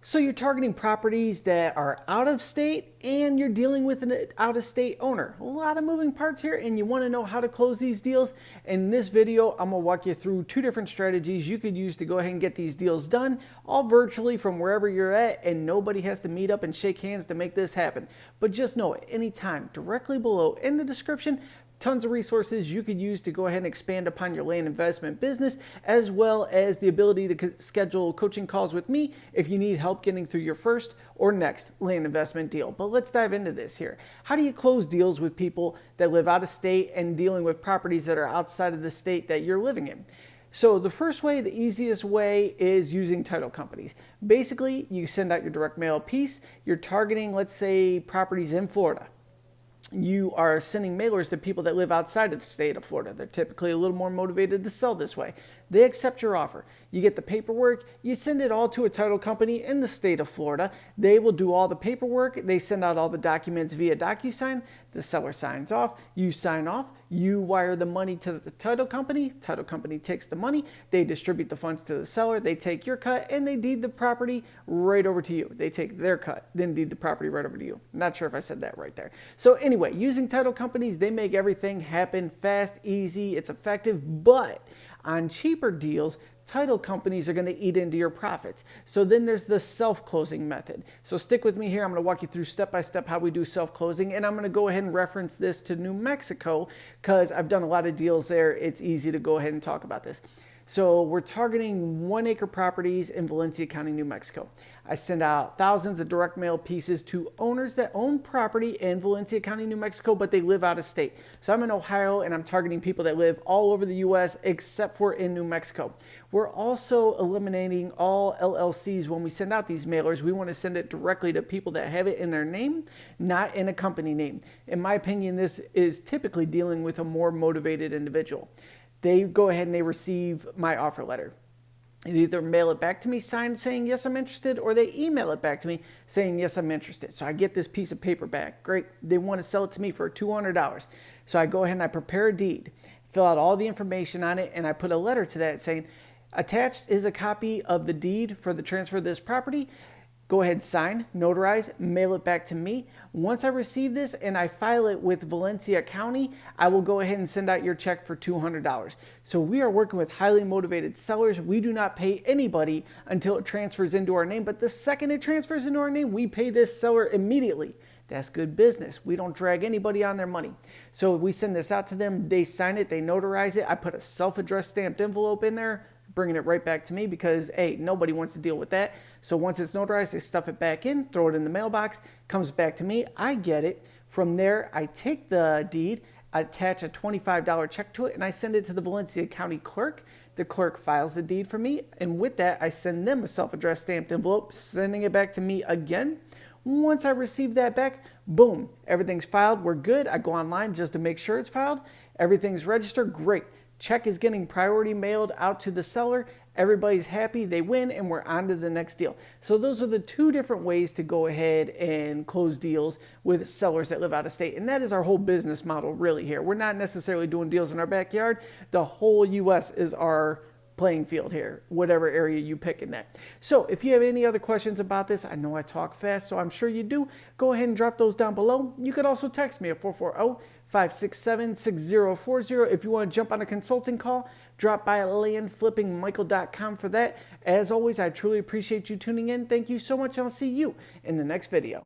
So you're targeting properties that are out of state and you're dealing with an out of state owner. A lot of moving parts here and you want to know how to close these deals. In this video, I'm going to walk you through two different strategies you could use to go ahead and get these deals done, all virtually from wherever you're at, and nobody has to meet up and shake hands to make this happen. But just know at any time, directly below in the description, tons of resources you could use to go ahead and expand upon your land investment business, as well as the ability to schedule coaching calls with me if you need help getting through your first or next land investment deal. But let's dive into this here. How do you close deals with people that live out of state and dealing with properties that are outside of the state that you're living in? So the first way, the easiest way, is using title companies. Basically, you send out your direct mail piece. You're targeting, let's say, properties in Florida. You are sending mailers to people that live outside of the state of Florida. They're typically a little more motivated to sell this way. They accept your offer. You get the paperwork. You send it all to a title company in the state of Florida. They will do all the paperwork. They send out all the documents via DocuSign. The seller signs off. You sign off. You wire the money to the title company. Title company takes the money. They distribute the funds to the seller. They take your cut and they deed the property right over to you. They take their cut, then deed the property right over to you. Not sure if I said that right there. So anyway, using title companies, they make everything happen fast, easy, it's effective, but on cheaper deals, title companies are going to eat into your profits. So then there's the self-closing method. So stick with me here. I'm going to walk you through step by step how we do self-closing, and I'm going to go ahead and reference this to New Mexico because I've done a lot of deals there. It's easy to go ahead and talk about this. So we're targeting 1 acre properties in Valencia County, New Mexico. I send out thousands of direct mail pieces to owners that own property in Valencia County, New Mexico, but they live out of state. So I'm in Ohio and I'm targeting people that live all over the US except for in New Mexico. We're also eliminating all LLCs when we send out these mailers. We want to send it directly to people that have it in their name, not in a company name. In my opinion, this is typically dealing with a more motivated individual. They go ahead and they receive my offer letter. They either mail it back to me signed saying, yes, I'm interested, or they email it back to me saying, yes, I'm interested. So I get this piece of paper back. Great. They want to sell it to me for $200. So I go ahead and I prepare a deed, fill out all the information on it, and I put a letter to that saying, attached is a copy of the deed for the transfer of this property. Go ahead, sign, notarize, mail it back to me. Once I receive this and I file it with Valencia County, I will go ahead and send out your check for $200. So we are working with highly motivated sellers. We do not pay anybody until it transfers into our name. But the second it transfers into our name, we pay this seller immediately. That's good business. We don't drag anybody on their money. So we send this out to them. They sign it. They notarize it. I put a self-addressed stamped envelope in there, bringing it right back to me because, hey, nobody wants to deal with that. So once it's notarized, they stuff it back in, throw it in the mailbox, comes back to me. I get it. From there, I take the deed, attach a $25 check to it, and I send it to the Valencia County clerk. The clerk files the deed for me, and with that, I send them a self-addressed stamped envelope, sending it back to me again. Once I receive that back, boom, everything's filed. We're good. I go online just to make sure it's filed. Everything's registered. Great. Check is getting priority mailed out to the seller. Everybody's happy, they win, and we're on to the next deal. So those are the two different ways to go ahead and close deals with sellers that live out of state. And that is our whole business model really here. We're not necessarily doing deals in our backyard. The whole US is our playing field here, whatever area you pick in that. So if you have any other questions about this, I know I talk fast, so I'm sure you do. Go ahead and drop those down below. You could also text me at 440-567-6040. If you want to jump on a consulting call, drop by landflippingmichael.com for that. As always, I truly appreciate you tuning in. Thank you so much. I'll see you in the next video.